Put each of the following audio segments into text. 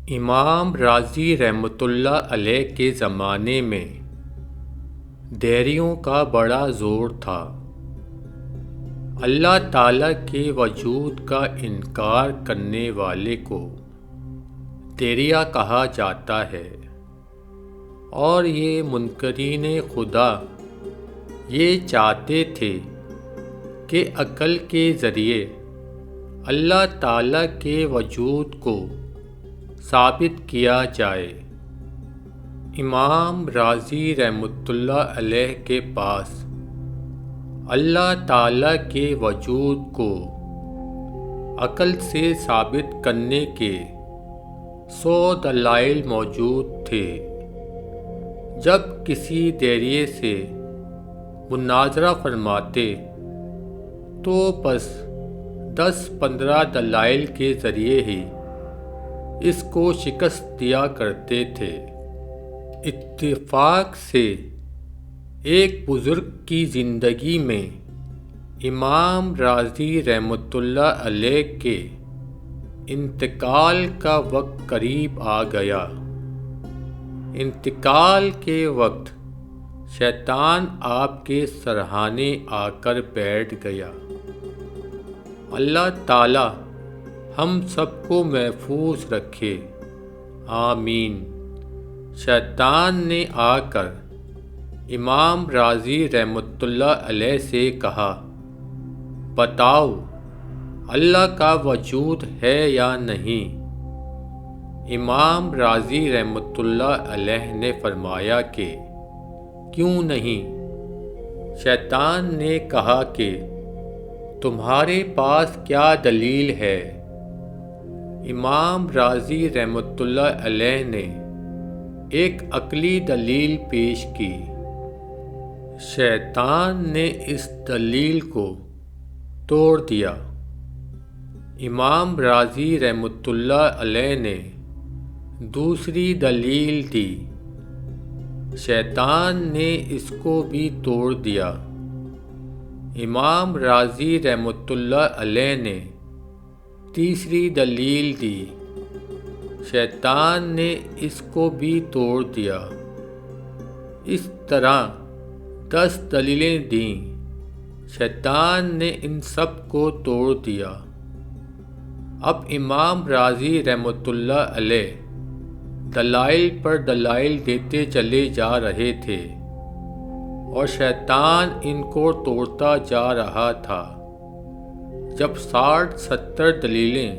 امام راضی رحمۃ اللہ علیہ کے زمانے میں دیریوں کا بڑا زور تھا۔ اللہ تعالیٰ کے وجود کا انکار کرنے والے کو دیریا کہا جاتا ہے، اور یہ منکرین خدا یہ چاہتے تھے کہ عقل کے ذریعے اللہ تعالیٰ کے وجود کو ثابت کیا جائے۔ امام راضی رحمۃ اللہ علیہ کے پاس اللہ تعالیٰ کے وجود کو عقل سے ثابت کرنے کے 100 دلائل موجود تھے۔ جب کسی دیریے سے مناظرہ فرماتے تو بس 10-15 دلائل کے ذریعے ہی اس کو شکست دیا کرتے تھے۔ اتفاق سے ایک بزرگ کی زندگی میں امام راضی رحمۃ اللہ علیہ کے انتقال کا وقت قریب آ گیا۔ انتقال کے وقت شیطان آپ کے سرہانے آ کر بیٹھ گیا۔ اللہ تعالی ہم سب کو محفوظ رکھے، آمین۔ شیطان نے آ کر امام راضی رحمۃ اللہ علیہ سے کہا، بتاؤ اللہ کا وجود ہے یا نہیں؟ امام راضی رحمۃ اللہ علیہ نے فرمایا کہ کیوں نہیں؟ شیطان نے کہا کہ تمہارے پاس کیا دلیل ہے؟ امام راضی رحمۃ اللہ علیہ نے ایک عقلی دلیل پیش کی۔ شیطان نے اس دلیل کو توڑ دیا۔ امام راضی رحمۃ اللہ علیہ نے دوسری دلیل دی۔ شیطان نے اس کو بھی توڑ دیا۔ امام راضی رحمۃ اللہ علیہ نے تیسری دلیل دی۔ شیطان نے اس کو بھی توڑ دیا۔ اس طرح 10 دلیلیں دیں۔ شیطان نے ان سب کو توڑ دیا۔ اب امام راضی رحمۃ اللہ علیہ دلائل پر دلائل دیتے چلے جا رہے تھے، اور شیطان ان کو توڑتا جا رہا تھا۔ جب 60-70 دلیلیں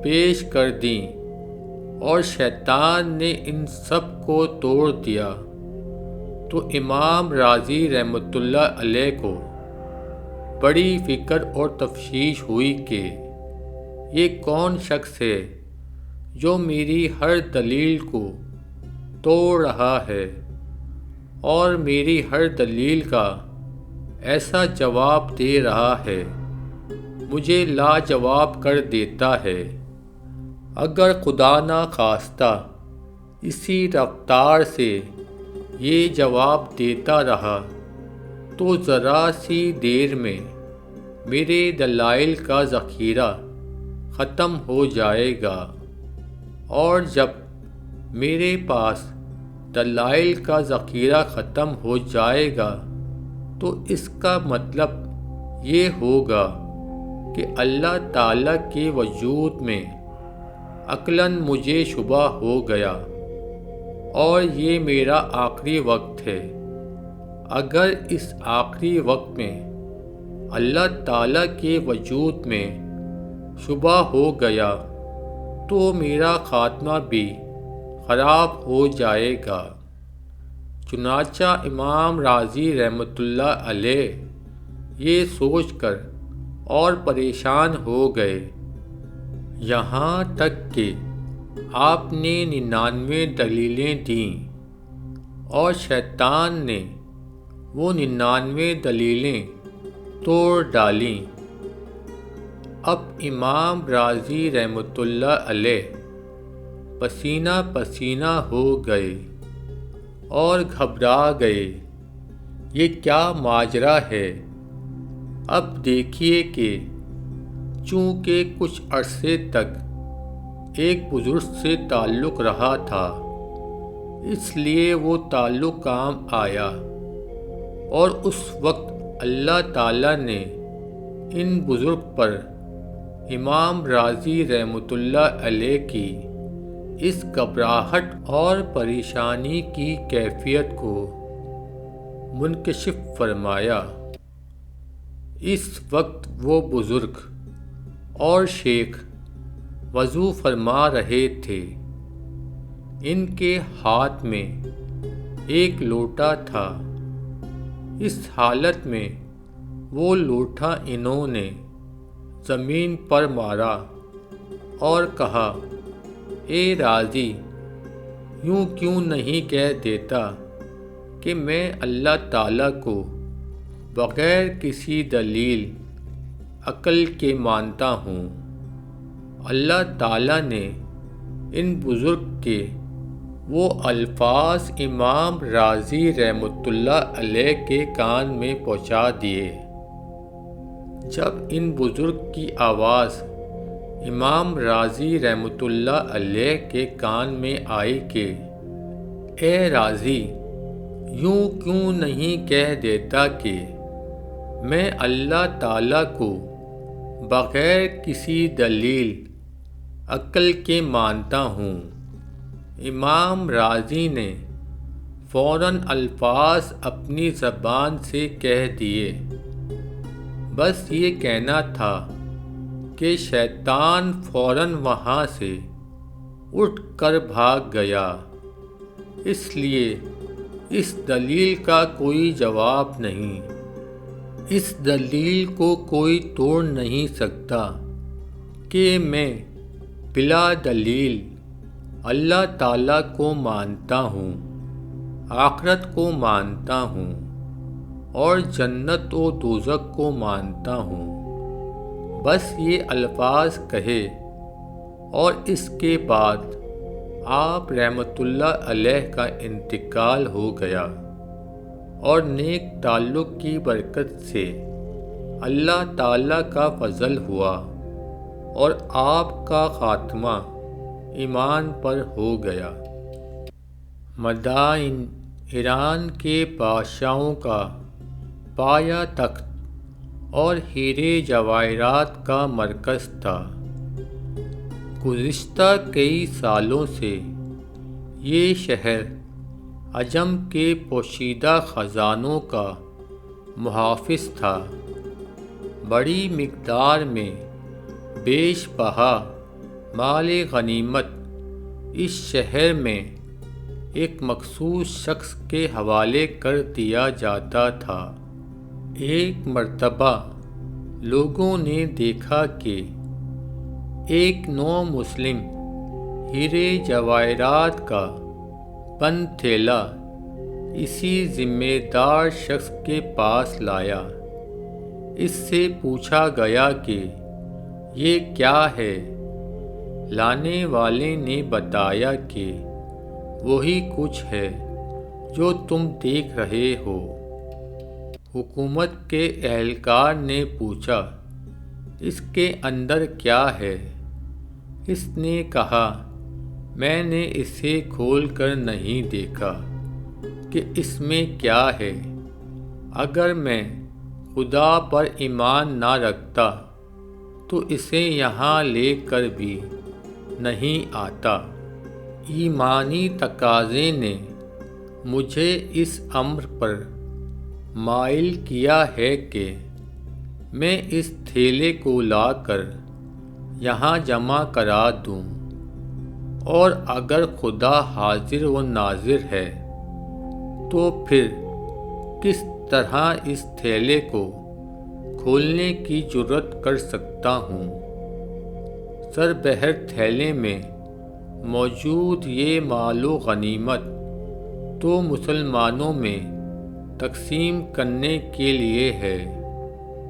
پیش کر دیں اور شیطان نے ان سب کو توڑ دیا تو امام راضی رحمۃ اللہ علیہ کو بڑی فکر اور تشویش ہوئی کہ یہ کون شخص ہے جو میری ہر دلیل کو توڑ رہا ہے اور میری ہر دلیل کا ایسا جواب دے رہا ہے، مجھے لاجواب کر دیتا ہے۔ اگر خدا نہ خواستہ اسی رفتار سے یہ جواب دیتا رہا تو ذرا سی دیر میں میرے دلائل کا ذخیرہ ختم ہو جائے گا، اور جب میرے پاس دلائل کا ذخیرہ ختم ہو جائے گا تو اس کا مطلب یہ ہوگا کہ اللہ تعالیٰ کے وجود میں عقلاً مجھے شبہ ہو گیا، اور یہ میرا آخری وقت ہے۔ اگر اس آخری وقت میں اللہ تعالیٰ کے وجود میں شبہ ہو گیا تو میرا خاتمہ بھی خراب ہو جائے گا۔ چنانچہ امام راضی رحمۃ اللہ علیہ یہ سوچ کر اور پریشان ہو گئے، یہاں تک کہ آپ نے 99 دلیلیں دیں اور شیطان نے وہ 99 دلیلیں توڑ ڈالیں۔ اب امام راضی رحمۃ اللہ علیہ پسینہ پسینہ ہو گئے اور گھبرا گئے، یہ کیا ماجرا ہے؟ اب دیکھیے کہ چونکہ کچھ عرصے تک ایک بزرگ سے تعلق رہا تھا، اس لیے وہ تعلق کام آیا، اور اس وقت اللہ تعالیٰ نے ان بزرگ پر امام رازی رحمۃ اللہ علیہ کی اس گھبراہٹ اور پریشانی کی کیفیت کو منکشف فرمایا۔ اس وقت وہ بزرگ اور شیخ وضو فرما رہے تھے، ان کے ہاتھ میں ایک لوٹا تھا۔ اس حالت میں وہ لوٹا انہوں نے زمین پر مارا اور کہا، اے رازی، یوں کیوں نہیں کہہ دیتا کہ میں اللہ تعالیٰ کو بغیر کسی دلیل عقل کے مانتا ہوں۔ اللہ تعالیٰ نے ان بزرگ کے وہ الفاظ امام رازی رحمۃ اللہ علیہ کے کان میں پہنچا دیے۔ جب ان بزرگ کی آواز امام رازی رحمۃ اللہ علیہ کے کان میں آئی کہ اے رازی، یوں کیوں نہیں کہہ دیتا کہ میں اللہ تعالیٰ کو بغیر کسی دلیل عقل کے مانتا ہوں، امام رازی نے فوراً الفاظ اپنی زبان سے کہہ دیے۔ بس یہ کہنا تھا کہ شیطان فوراً وہاں سے اٹھ کر بھاگ گیا، اس لیے اس دلیل کا کوئی جواب نہیں، اس دلیل کو کوئی توڑ نہیں سکتا کہ میں بلا دلیل اللہ تعالیٰ کو مانتا ہوں، آخرت کو مانتا ہوں، اور جنت و دوزخ کو مانتا ہوں۔ بس یہ الفاظ کہے اور اس کے بعد آپ رحمۃ اللہ علیہ کا انتقال ہو گیا، اور نیک تعلق کی برکت سے اللہ تعالیٰ کا فضل ہوا اور آپ کا خاتمہ ایمان پر ہو گیا۔ مدائن ایران کے بادشاہوں کا پایا تخت اور ہیرے جواہرات کا مرکز تھا۔ گزشتہ کئی سالوں سے یہ شہر عجم کے پوشیدہ خزانوں کا محافظ تھا۔ بڑی مقدار میں بیش بہا مال غنیمت اس شہر میں ایک مخصوص شخص کے حوالے کر دیا جاتا تھا۔ ایک مرتبہ لوگوں نے دیکھا کہ ایک نو مسلم ہیرے جواہرات کا بند تھیلا اسی ذمہ دار شخص کے پاس لایا۔ اس سے پوچھا گیا کہ یہ کیا ہے؟ لانے والے نے بتایا کہ وہی کچھ ہے جو تم دیکھ رہے ہو۔ حکومت کے اہلکار نے پوچھا، اس کے اندر کیا ہے؟ اس نے کہا، میں نے اسے کھول کر نہیں دیکھا کہ اس میں کیا ہے۔ اگر میں خدا پر ایمان نہ رکھتا تو اسے یہاں لے کر بھی نہیں آتا۔ ایمانی تقاضے نے مجھے اس امر پر مائل کیا ہے کہ میں اس تھیلے کو لا کر یہاں جمع کرا دوں، اور اگر خدا حاضر و ناظر ہے تو پھر کس طرح اس تھیلے کو کھولنے کی جرت کر سکتا ہوں۔ سر بہر تھیلے میں موجود یہ مال و غنیمت تو مسلمانوں میں تقسیم کرنے کے لیے ہے۔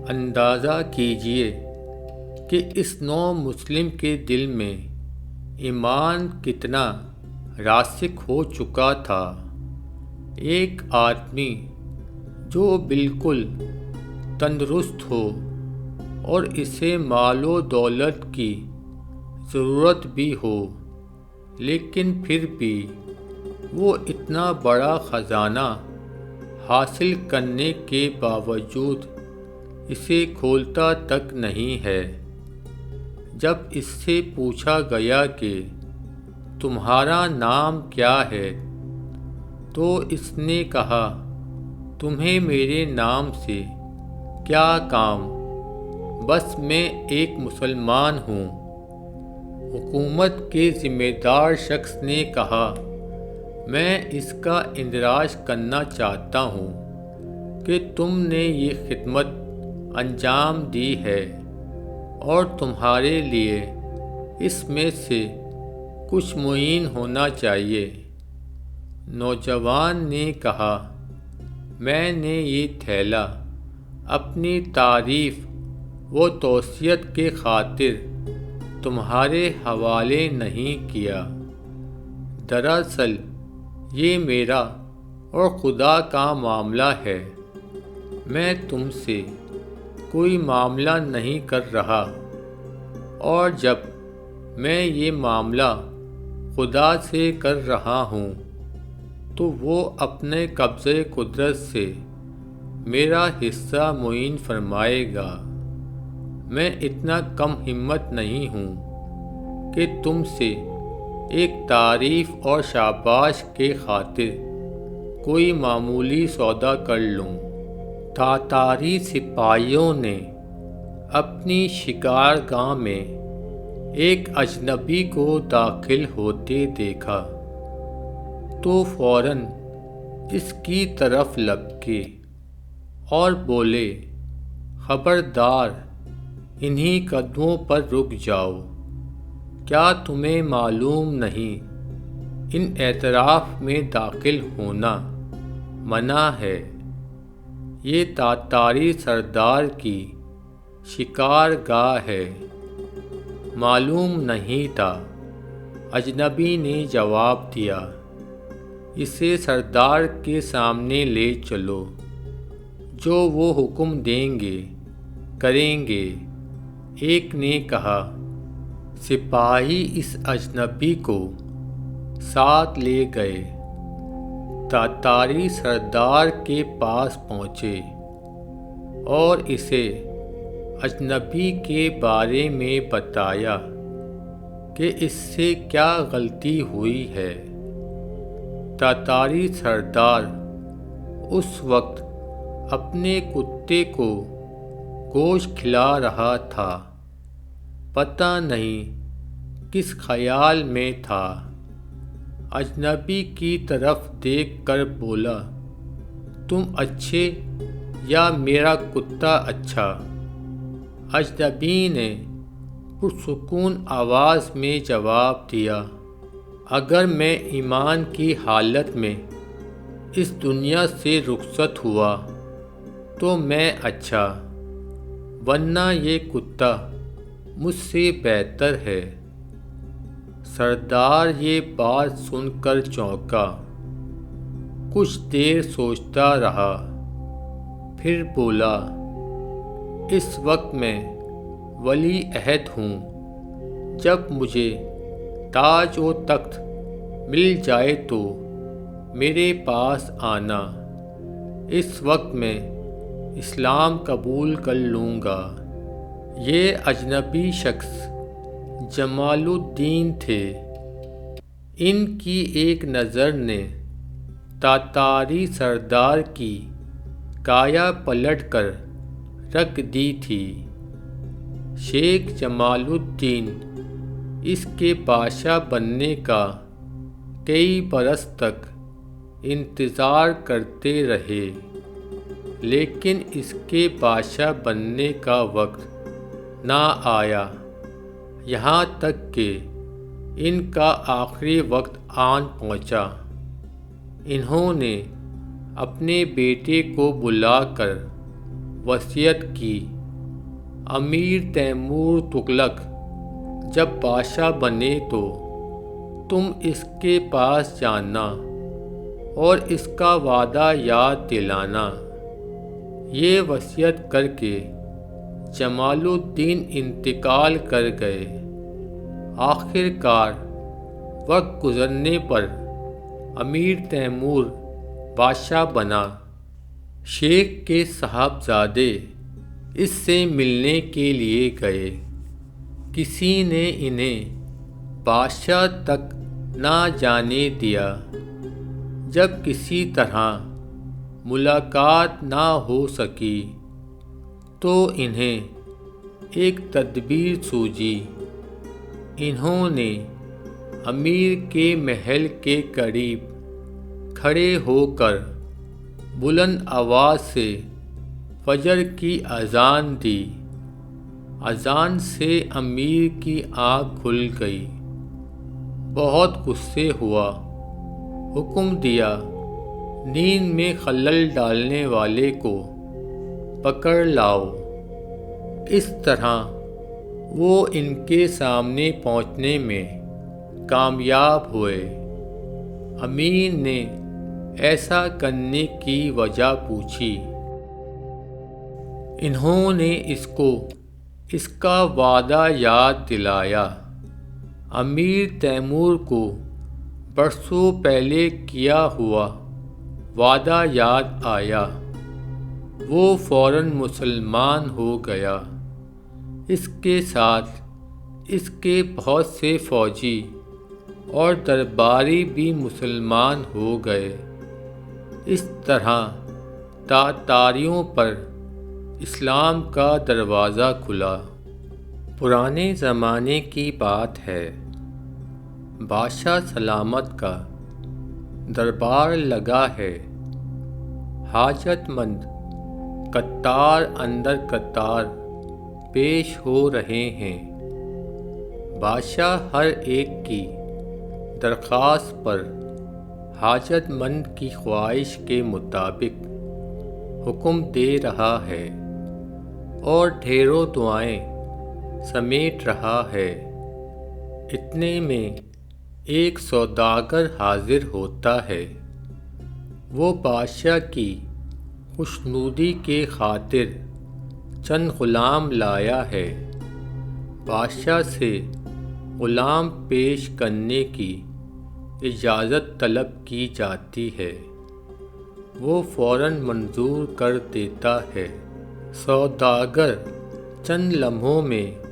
اندازہ کیجئے کہ اس نو مسلم کے دل میں ایمان کتنا راسخ ہو چکا تھا۔ ایک آدمی جو بالکل تندرست ہو اور اسے مال و دولت کی ضرورت بھی ہو، لیکن پھر بھی وہ اتنا بڑا خزانہ حاصل کرنے کے باوجود اسے کھولتا تک نہیں ہے۔ جب اس سے پوچھا گیا کہ تمہارا نام کیا ہے تو اس نے کہا، تمہیں میرے نام سے کیا کام، بس میں ایک مسلمان ہوں۔ حکومت کے ذمہ دار شخص نے کہا، میں اس کا اندراج کرنا چاہتا ہوں کہ تم نے یہ خدمت انجام دی ہے اور تمہارے لیے اس میں سے کچھ معین ہونا چاہیے۔ نوجوان نے کہا، میں نے یہ تھیلا اپنی تعریف و توصیت کے خاطر تمہارے حوالے نہیں کیا، دراصل یہ میرا اور خدا کا معاملہ ہے۔ میں تم سے کوئی معاملہ نہیں کر رہا، اور جب میں یہ معاملہ خدا سے کر رہا ہوں تو وہ اپنے قبضۂ قدرت سے میرا حصہ معین فرمائے گا۔ میں اتنا کم ہمت نہیں ہوں کہ تم سے ایک تعریف اور شاباش کے خاطر کوئی معمولی سودا کر لوں۔ تاتاری سپاہیوں نے اپنی شکارگاہ میں ایک اجنبی کو داخل ہوتے دیکھا تو فوراً اس کی طرف لپکے اور بولے، خبردار، انہی قدموں پر رک جاؤ۔ کیا تمہیں معلوم نہیں ان اطراف میں داخل ہونا منع ہے؟ یہ تاتاری سردار کی شکارگاہ ہے۔ معلوم نہیں تھا، اجنبی نے جواب دیا۔ اسے سردار کے سامنے لے چلو، جو وہ حکم دیں گے کریں گے۔ ایک نے کہا۔ سپاہی اس اجنبی کو ساتھ لے گئے، تاتاری سردار کے پاس پہنچے اور اسے اجنبی کے بارے میں بتایا کہ اس سے کیا غلطی ہوئی ہے۔ تاتاری سردار اس وقت اپنے کتے کو گوشت کھلا رہا تھا، پتہ نہیں کس خیال میں تھا۔ اجنبی کی طرف دیکھ کر بولا، تم اچھے یا میرا کتا اچھا؟ اجنبی نے پرسکون آواز میں جواب دیا، اگر میں ایمان کی حالت میں اس دنیا سے رخصت ہوا تو میں اچھا، ورنہ یہ کتا مجھ سے بہتر ہے۔ سردار یہ بات سن کر چونکا، کچھ دیر سوچتا رہا، پھر بولا، اس وقت میں ولی عہد ہوں، جب مجھے تاج و تخت مل جائے تو میرے پاس آنا، اس وقت میں اسلام قبول کر لوں گا۔ یہ اجنبی شخص جمال الدین تھے۔ ان کی ایک نظر نے تاتاری سردار کی کایا پلٹ کر رکھ دی تھی۔ شیخ جمال الدین اس کے بادشاہ بننے کا کئی برس تک انتظار کرتے رہے، لیکن اس کے بادشاہ بننے کا وقت نہ آیا، یہاں تک کہ ان کا آخری وقت آن پہنچا۔ انہوں نے اپنے بیٹے کو بلا کر وصیت کی، امیر تیمور تغلق جب بادشاہ بنے تو تم اس کے پاس جانا اور اس کا وعدہ یاد دلانا۔ یہ وصیت کر کے جمال الدین انتقال کر گئے آخر کار وقت گزرنے پر امیر تیمور بادشاہ بنا۔ شیخ کے صاحبزادے اس سے ملنے کے لیے گئے۔ کسی نے انہیں بادشاہ تک نہ جانے دیا۔ جب کسی طرح ملاقات نہ ہو سکی تو انہیں ایک تدبیر سوجھی۔ انہوں نے امیر کے محل کے قریب کھڑے ہو کر بلند آواز سے فجر کی اذان دی۔ اذان سے امیر کی آنکھ کھل گئی۔ بہت غصے ہوا۔ حکم دیا نیند میں خلل ڈالنے والے کو پکڑ لاؤ۔ اس طرح وہ ان کے سامنے پہنچنے میں کامیاب ہوئے۔ امیر نے ایسا کرنے کی وجہ پوچھی۔ انہوں نے اس کا وعدہ یاد دلایا۔ امیر تیمور کو برسوں پہلے کیا ہوا وعدہ یاد آیا۔ وہ فوراً مسلمان ہو گیا۔ اس کے ساتھ اس کے بہت سے فوجی اور درباری بھی مسلمان ہو گئے۔ اس طرح تاتاریوں پر اسلام کا دروازہ کھلا۔ پرانے زمانے کی بات ہے۔ بادشاہ سلامت کا دربار لگا ہے۔ حاجت مند قطار اندر قطار پیش ہو رہے ہیں۔ بادشاہ ہر ایک کی درخواست پر حاجت مند کی خواہش کے مطابق حکم دے رہا ہے اور ڈھیروں دعائیں سمیٹ رہا ہے۔ اتنے میں ایک سوداگر حاضر ہوتا ہے۔ وہ بادشاہ کی خوشنودی کے خاطر چند غلام لایا ہے۔ بادشاہ سے غلام پیش کرنے کی اجازت طلب کی جاتی ہے۔ وہ فوراً منظور کر دیتا ہے۔ سوداگر چند لمحوں میں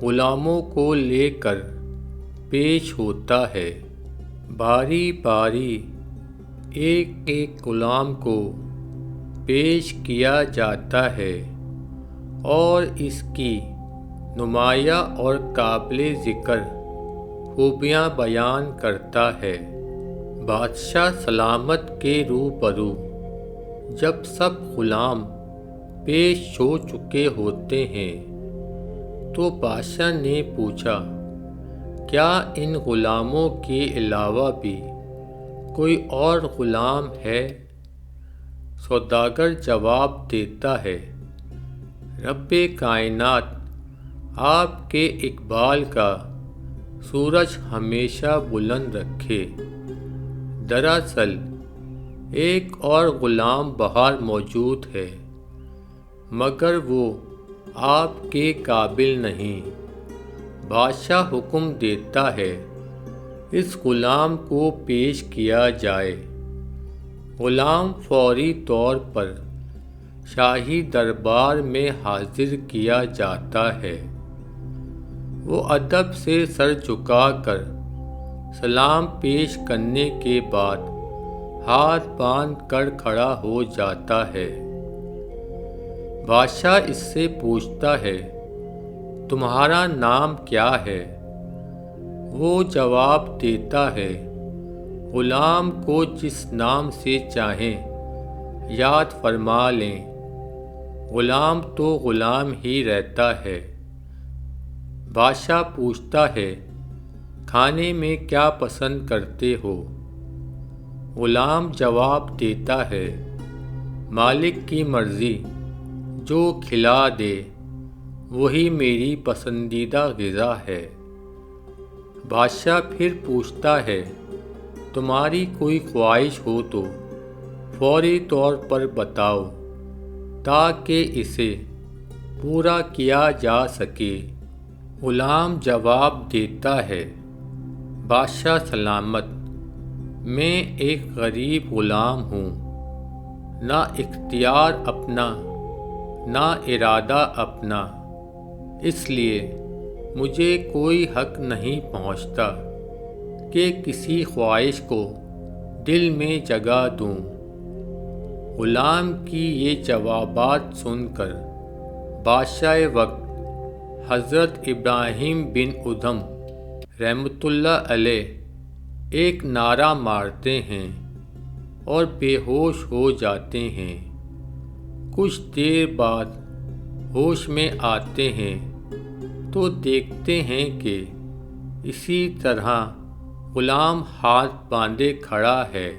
غلاموں کو لے کر پیش ہوتا ہے۔ باری باری ایک ایک غلام کو پیش کیا جاتا ہے اور اس کی نمایاں اور قابل ذکر خوبیاں بیان کرتا ہے۔ بادشاہ سلامت کے روبرو جب سب غلام پیش ہو چکے ہوتے ہیں تو بادشاہ نے پوچھا، کیا ان غلاموں کے علاوہ بھی کوئی اور غلام ہے؟ سوداگر جواب دیتا ہے، رب کائنات آپ کے اقبال کا سورج ہمیشہ بلند رکھے۔ دراصل ایک اور غلام باہر موجود ہے، مگر وہ آپ کے قابل نہیں۔ بادشاہ حکم دیتا ہے اس غلام کو پیش کیا جائے۔ غلام فوری طور پر شاہی دربار میں حاضر کیا جاتا ہے۔ وہ ادب سے سر جھکا کر سلام پیش کرنے کے بعد ہاتھ باندھ کر کھڑا ہو جاتا ہے۔ بادشاہ اس سے پوچھتا ہے، تمہارا نام کیا ہے؟ وہ جواب دیتا ہے، غلام کو جس نام سے چاہیں یاد فرما لیں، غلام تو غلام ہی رہتا ہے۔ بادشاہ پوچھتا ہے، کھانے میں کیا پسند کرتے ہو؟ غلام جواب دیتا ہے، مالک کی مرضی، جو کھلا دے وہی میری پسندیدہ غذا ہے۔ بادشاہ پھر پوچھتا ہے، تمہاری کوئی خواہش ہو تو فوری طور پر بتاؤ تاکہ اسے پورا کیا جا سکے۔ غلام جواب دیتا ہے، بادشاہ سلامت، میں ایک غریب غلام ہوں، نہ اختیار اپنا نہ ارادہ اپنا، اس لیے مجھے کوئی حق نہیں پہنچتا کہ کسی خواہش کو دل میں جگہ دوں۔ غلام کی یہ جوابات سن کر بادشاہ وقت حضرت ابراہیم بن ادھم رحمۃ اللہ علیہ ایک نعرہ مارتے ہیں اور بے ہوش ہو جاتے ہیں۔ کچھ دیر بعد ہوش میں آتے ہیں تو دیکھتے ہیں کہ اسی طرح غلام ہاتھ باندھے کھڑا ہے۔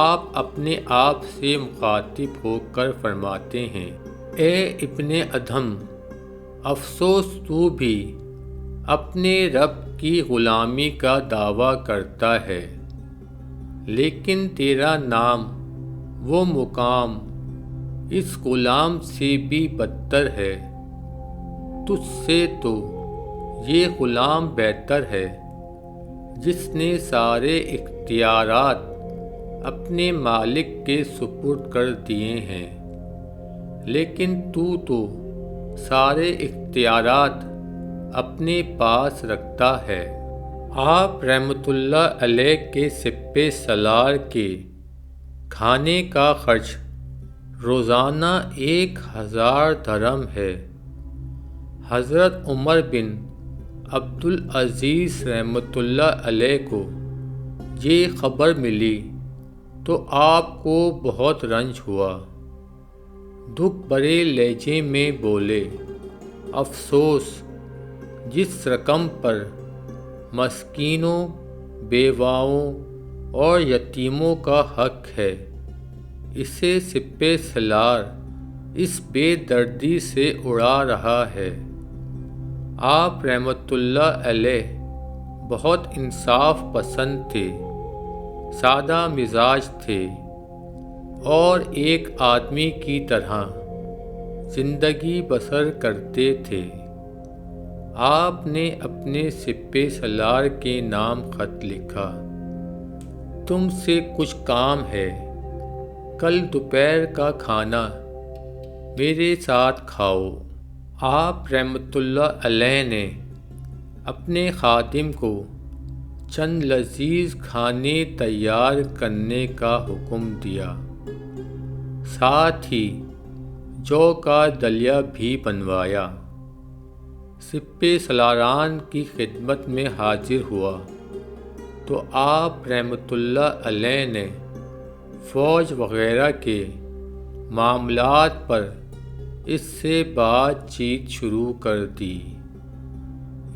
آپ اپنے آپ سے مخاطب ہو کر فرماتے ہیں، اے ابن ادھم، افسوس تو بھی اپنے رب کی غلامی کا دعویٰ کرتا ہے، لیکن تیرا نام و مقام اس غلام سے بھی بدتر ہے۔ تجھ سے تو یہ غلام بہتر ہے جس نے سارے اختیارات اپنے مالک کے سپرد کر دیے ہیں، لیکن تو سارے اختیارات اپنے پاس رکھتا ہے۔ آپ رحمۃ اللہ علیہ کے سپہ سالار کے کھانے کا خرچ روزانہ 1000 درہم ہے۔ حضرت عمر بن عبدالعزیز رحمۃ اللہ علیہ کو یہ خبر ملی تو آپ کو بہت رنج ہوا۔ دکھ بھرے لہجے میں بولے، افسوس، جس رقم پر مسکینوں، بیواؤں اور یتیموں کا حق ہے، اسے سپہ سالار اس بے دردی سے اڑا رہا ہے۔ آپ رحمۃ اللہ علیہ بہت انصاف پسند تھے، سادہ مزاج تھے اور ایک آدمی کی طرح زندگی بسر کرتے تھے۔ آپ نے اپنے سپہ سالار کے نام خط لکھا، تم سے کچھ کام ہے، کل دوپہر کا کھانا میرے ساتھ کھاؤ۔ آپ رحمۃ اللہ علیہ نے اپنے خادم کو چند لذیذ کھانے تیار کرنے کا حکم دیا، ساتھ ہی جو کا دلیا بھی بنوایا۔ سپہ سالاران کی خدمت میں حاضر ہوا تو آپ رحمۃ اللہ علیہ نے فوج وغیرہ کے معاملات پر اس سے بات چیت شروع کر دی۔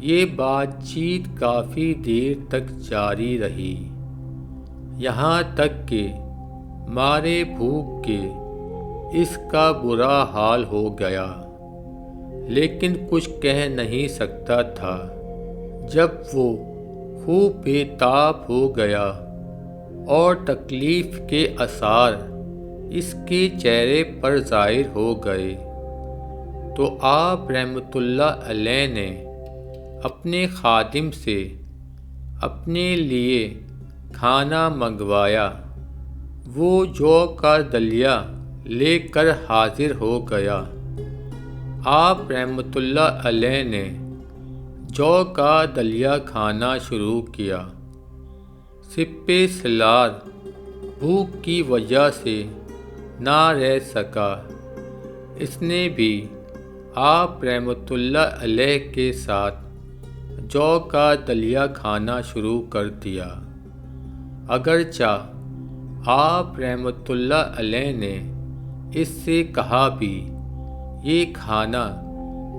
یہ بات چیت کافی دیر تک جاری رہی، یہاں تک کہ مارے بھوک کے اس کا برا حال ہو گیا، لیکن کچھ کہہ نہیں سکتا تھا۔ جب وہ خوب بے تاب ہو گیا اور تکلیف کے آثار اس کے چہرے پر ظاہر ہو گئے تو آپ رحمۃ اللہ علیہ نے اپنے خادم سے اپنے لیے کھانا منگوایا۔ وہ جو کا دلیا لے کر حاضر ہو گیا۔ آپ رحمۃ اللہ علیہ نے جو کا دلیا کھانا شروع کیا۔ سپہ سالار بھوک کی وجہ سے نہ رہ سکا، اس نے بھی آپ رحمۃ اللہ علیہ کے ساتھ جو کا دلیا کھانا شروع کر دیا، اگرچہ آپ رحمۃ اللہ علیہ نے اس سے کہا بھی، یہ کھانا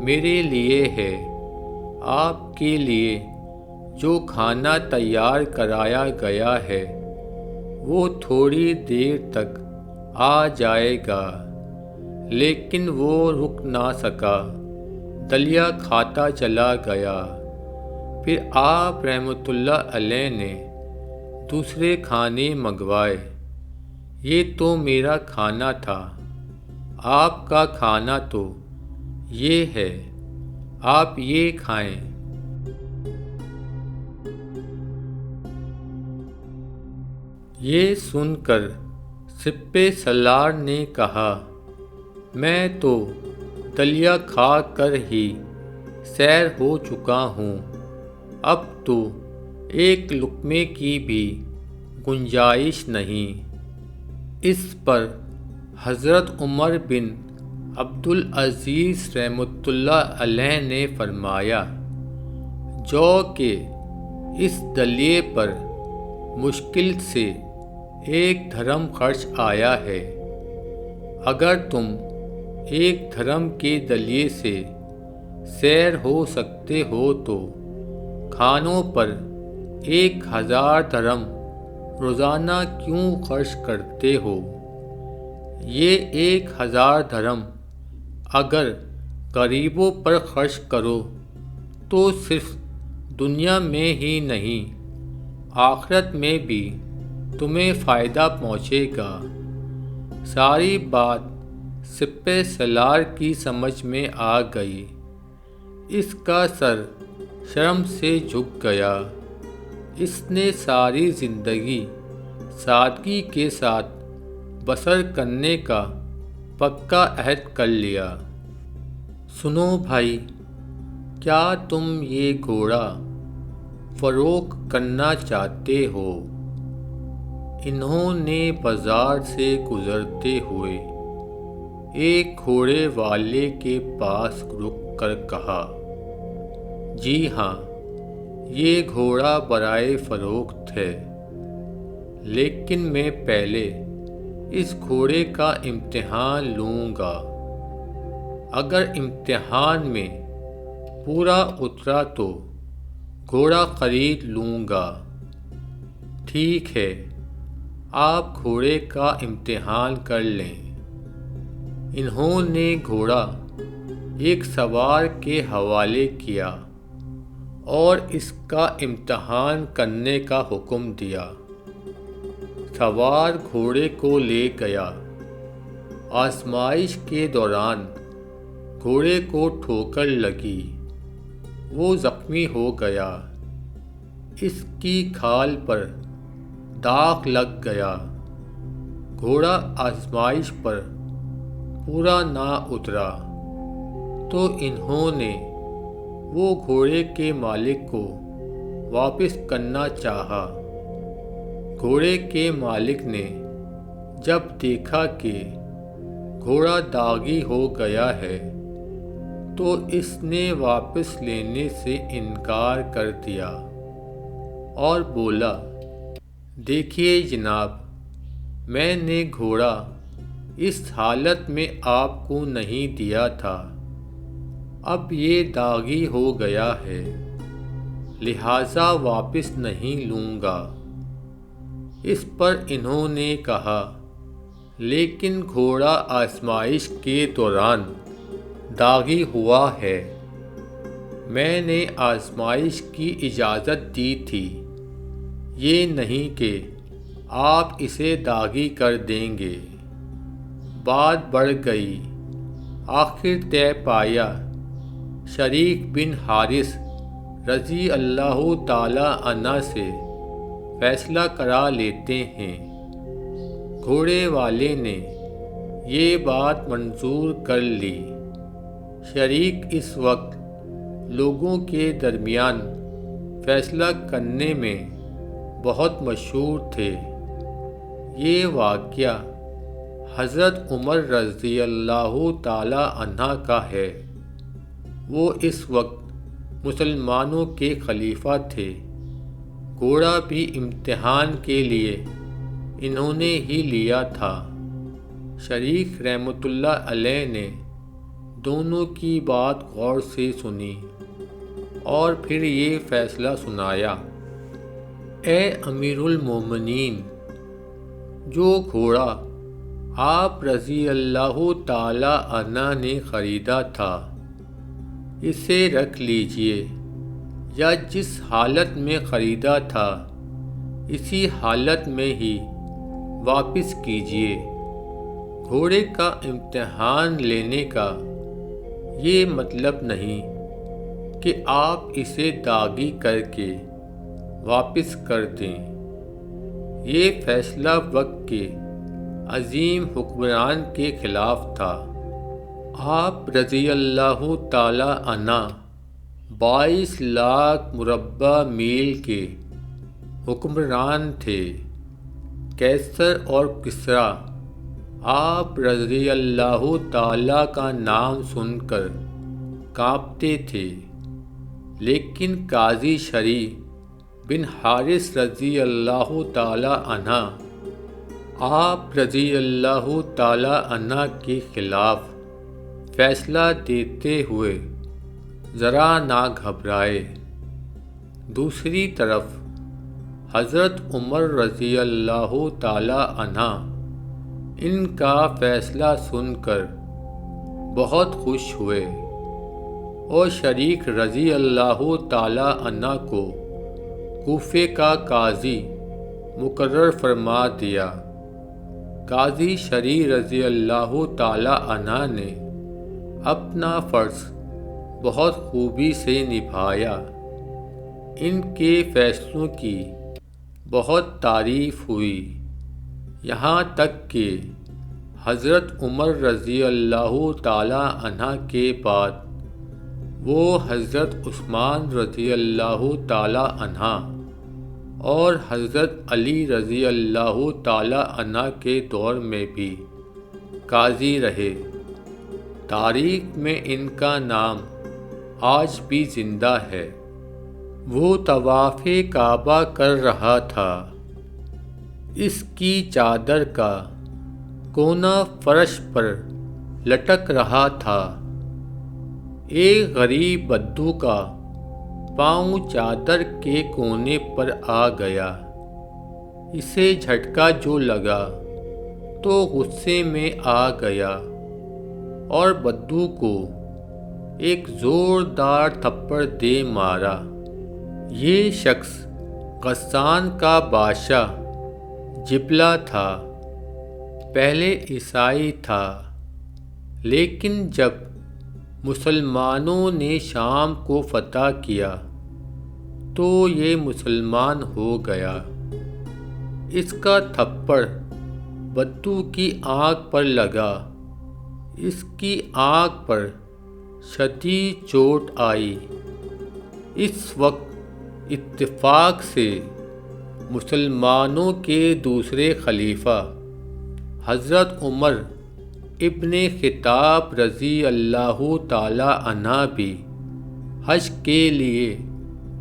میرے لیے ہے، آپ کے لیے جو کھانا تیار کرایا گیا ہے وہ تھوڑی دیر تک آ جائے گا، لیکن وہ رک نہ سکا، دلیا کھاتا چلا گیا۔ پھر آپ رحمۃ اللہ علیہ نے دوسرے کھانے منگوائے۔ یہ تو میرا کھانا تھا، آپ کا کھانا تو یہ ہے۔ آپ یہ کھائیں۔ یہ سن کر سپہ سالار نے کہا، میں تو دلیا کھا کر ہی سیر ہو چکا ہوں، اب تو ایک لقمے کی بھی گنجائش نہیں۔ اس پر حضرت عمر بن عبدالعزیز رحمۃ اللہ علیہ نے فرمایا، جو کہ اس دلیے پر مشکل سے 1 دھرم خرچ آیا ہے، اگر تم 1 دھرم کے دلیے سے سیر ہو سکتے ہو تو کھانوں پر 1000 دھرم روزانہ کیوں خرچ کرتے ہو؟ یہ 1000 دھرم اگر غریبوں پر خرچ کرو تو صرف دنیا میں ہی نہیں، آخرت میں بھی تمہیں فائدہ پہنچے گا۔ ساری بات سپہ سالار کی سمجھ میں آ گئی، اس کا سر شرم سے جھک گیا۔ اس نے ساری زندگی سادگی کے ساتھ بسر کرنے کا پکا عہد کر لیا۔ سنو بھائی، کیا تم یہ گھوڑا فروخت کرنا چاہتے ہو؟ انہوں نے بازار سے گزرتے ہوئے ایک گھوڑے والے کے پاس رک کر کہا، جی ہاں، یہ گھوڑا برائے فروخت ہے، لیکن میں پہلے اس گھوڑے کا امتحان لوں گا۔ اگر امتحان میں پورا اترا تو گھوڑا خرید لوں گا۔ ٹھیک ہے، آپ گھوڑے کا امتحان کر لیں۔ انہوں نے گھوڑا ایک سوار کے حوالے کیا اور اس کا امتحان کرنے کا حکم دیا۔ سوار گھوڑے کو لے گیا۔ آزمائش کے دوران گھوڑے کو ٹھوکر لگی، وہ زخمی ہو گیا، اس کی کھال پر داغ لگ گیا۔ گھوڑا آزمائش پر پورا نہ اترا تو انہوں نے وہ گھوڑے کے مالک کو واپس کرنا چاہا۔ گھوڑے کے مالک نے جب دیکھا کہ گھوڑا داغی ہو گیا ہے تو اس نے واپس لینے سے انکار کر دیا اور بولا، دیکھیے جناب، میں نے گھوڑا اس حالت میں آپ کو نہیں دیا تھا، اب یہ داغی ہو گیا ہے، لہٰذا واپس نہیں لوں گا۔ اس پر انہوں نے کہا، لیکن گھوڑا آزمائش کے دوران داغی ہوا ہے، میں نے آزمائش کی اجازت دی تھی، یہ نہیں کہ آپ اسے داغی کر دیں گے۔ بات بڑھ گئی، آخر طے پایا، شریک بن حارث رضی اللہ تعالی عنہ سے فیصلہ کرا لیتے ہیں۔ گھوڑے والے نے یہ بات منظور کر لی۔ شریک اس وقت لوگوں کے درمیان فیصلہ کرنے میں بہت مشہور تھے۔ یہ واقعہ حضرت عمر رضی اللہ تعالی عنہ کا ہے۔ وہ اس وقت مسلمانوں کے خلیفہ تھے۔ گھوڑا بھی امتحان کے لیے انہوں نے ہی لیا تھا۔ شریک رحمۃ اللہ علیہ نے دونوں کی بات غور سے سنی اور پھر یہ فیصلہ سنایا، اے امیر المومنین، جو گھوڑا آپ رضی اللہ تعالی عنہ نے خریدا تھا اسے رکھ لیجئے، یا جس حالت میں خریدا تھا اسی حالت میں ہی واپس کیجئے۔ گھوڑے کا امتحان لینے کا یہ مطلب نہیں کہ آپ اسے داغی کر کے واپس کر دیں۔ یہ فیصلہ وقت کے عظیم حکمران کے خلاف تھا۔ آپ رضی اللہ تعالی عنہ 22 لاکھ مربع میل کے حکمران تھے۔ قیصر اور کسریٰ آپ رضی اللہ تعالی کا نام سن کر کانپتے تھے، لیکن قاضی شریح بن حارث رضی اللہ تعالی عنہ آپ رضی اللہ تعالی عنہ کے خلاف فیصلہ دیتے ہوئے ذرا نہ گھبرائے۔ دوسری طرف حضرت عمر رضی اللہ تعالی عنہ ان کا فیصلہ سن کر بہت خوش ہوئے اور شریک رضی اللہ تعالی عنہ کو کوفے کا قاضی مقرر فرما دیا۔ قاضی شریح رضی اللہ تعالی عنہ نے اپنا فرض بہت خوبی سے نبھایا۔ ان کے فیصلوں کی بہت تعریف ہوئی، یہاں تک کہ حضرت عمر رضی اللہ تعالی عنہ کے بعد وہ حضرت عثمان رضی اللہ تعالی عنہ اور حضرت علی رضی اللہ تعالی عنہ کے دور میں بھی قاضی رہے۔ تاریخ میں ان کا نام آج بھی زندہ ہے۔ وہ طواف کعبہ کر رہا تھا۔ اس کی چادر کا کونا فرش پر لٹک رہا تھا۔ ایک غریب بدو کا پاؤں چادر کے کونے پر آ گیا۔ اسے جھٹکا جو لگا تو غصے میں آ گیا اور بدو کو ایک زوردار تھپڑ دے مارا۔ یہ شخص غسان کا بادشاہ جبلہ تھا۔ پہلے عیسائی تھا، لیکن جب مسلمانوں نے شام کو فتح کیا تو یہ مسلمان ہو گیا۔ اس کا تھپڑ بدو کی آنکھ پر لگا۔ اس کی آنکھ پر شدید چوٹ آئی۔ اس وقت اتفاق سے مسلمانوں کے دوسرے خلیفہ حضرت عمر ابن خطاب رضی اللہ تعالی عنہ بھی حج کے لیے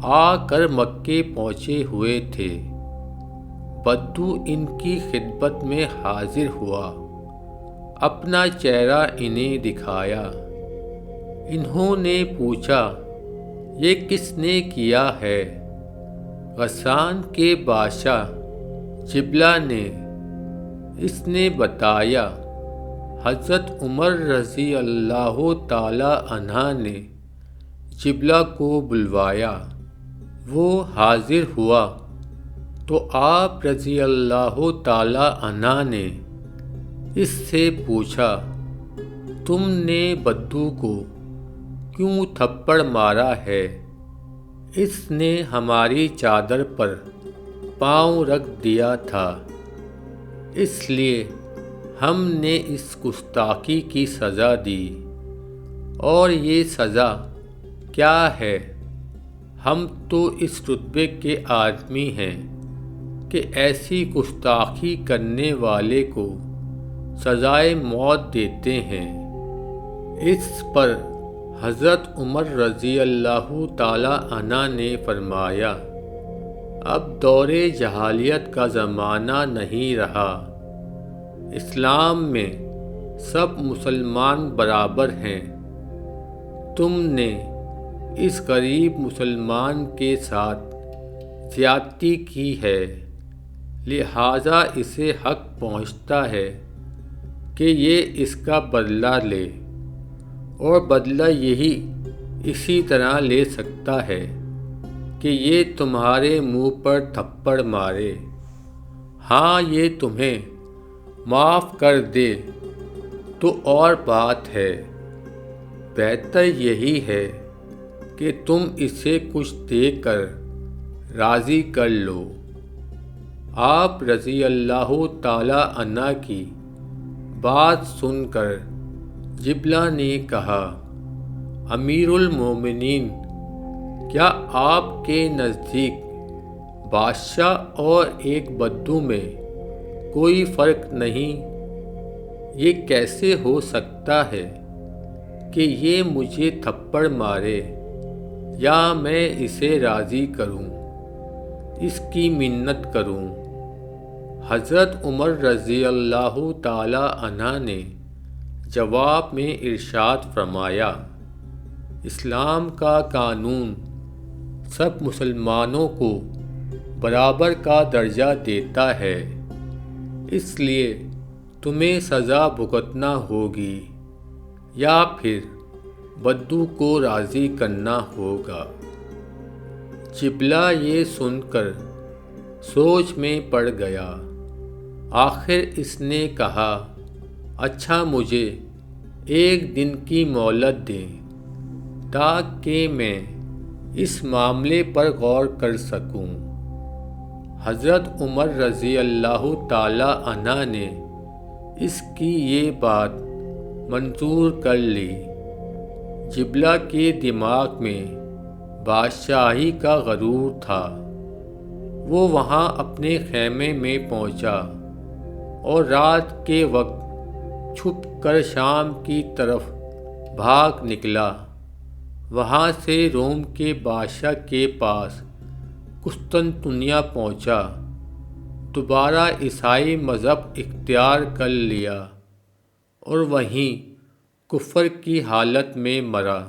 آ کر مکے پہنچے ہوئے تھے۔ بدو ان کی خدمت میں حاضر ہوا، اپنا چہرہ انہیں دکھایا۔ انہوں نے پوچھا، یہ کس نے کیا ہے؟ غسان کے بادشاہ جبلہ نے۔ اس نے بتایا، حضرت عمر رضی اللہ تعالی عنہ نے جبلہ کو بلوایا۔ وہ حاضر ہوا تو آپ رضی اللہ تعالی عنہ نے اس سے پوچھا، تم نے بدو کو کیوں تھپڑ مارا ہے؟ اس نے ہماری چادر پر پاؤں رکھ دیا تھا، اس لیے ہم نے اس گستاخی کی سزا دی۔ اور یہ سزا کیا ہے؟ ہم تو اس رتبے کے آدمی ہیں کہ ایسی گستاخی کرنے والے کو سزائے موت دیتے ہیں۔ اس پر حضرت عمر رضی اللہ تعالی عنہ نے فرمایا، اب دور جاہلیت کا زمانہ نہیں رہا۔ اسلام میں سب مسلمان برابر ہیں۔ تم نے اس غریب مسلمان کے ساتھ زیادتی کی ہے، لہٰذا اسے حق پہنچتا ہے کہ یہ اس کا بدلہ لے، اور بدلہ یہی اسی طرح لے سکتا ہے کہ یہ تمہارے منہ پر تھپڑ مارے۔ ہاں، یہ تمہیں معاف کر دے تو اور بات ہے۔ بہتر یہی ہے کہ تم اسے کچھ دے کر راضی کر لو۔ آپ رضی اللہ تعالی عنہ کی بات سن کر جبلہ نے کہا، امیر المومنین، کیا آپ کے نزدیک بادشاہ اور ایک بدو میں کوئی فرق نہیں؟ یہ کیسے ہو سکتا ہے کہ یہ مجھے تھپڑ مارے یا میں اسے راضی کروں، اس کی منت کروں؟ حضرت عمر رضی اللہ تعالی عنہ نے جواب میں ارشاد فرمایا، اسلام کا قانون سب مسلمانوں کو برابر کا درجہ دیتا ہے، اس لیے تمہیں سزا بھگتنا ہوگی یا پھر بدو کو راضی کرنا ہوگا۔ جبلہ یہ سن کر سوچ میں پڑ گیا۔ آخر اس نے کہا، اچھا مجھے ایک دن کی مہلت دیں تاکہ میں اس معاملے پر غور کر سکوں۔ حضرت عمر رضی اللہ تعالی عنہ نے اس کی یہ بات منظور کر لی۔ جبلہ کے دماغ میں بادشاہی کا غرور تھا۔ وہ وہاں اپنے خیمے میں پہنچا اور رات کے وقت چھپ کر شام کی طرف بھاگ نکلا۔ وہاں سے روم کے بادشاہ کے پاس قسطنطنیہ پہنچا، دوبارہ عیسائی مذہب اختیار کر لیا اور وہیں کفر کی حالت میں مرا۔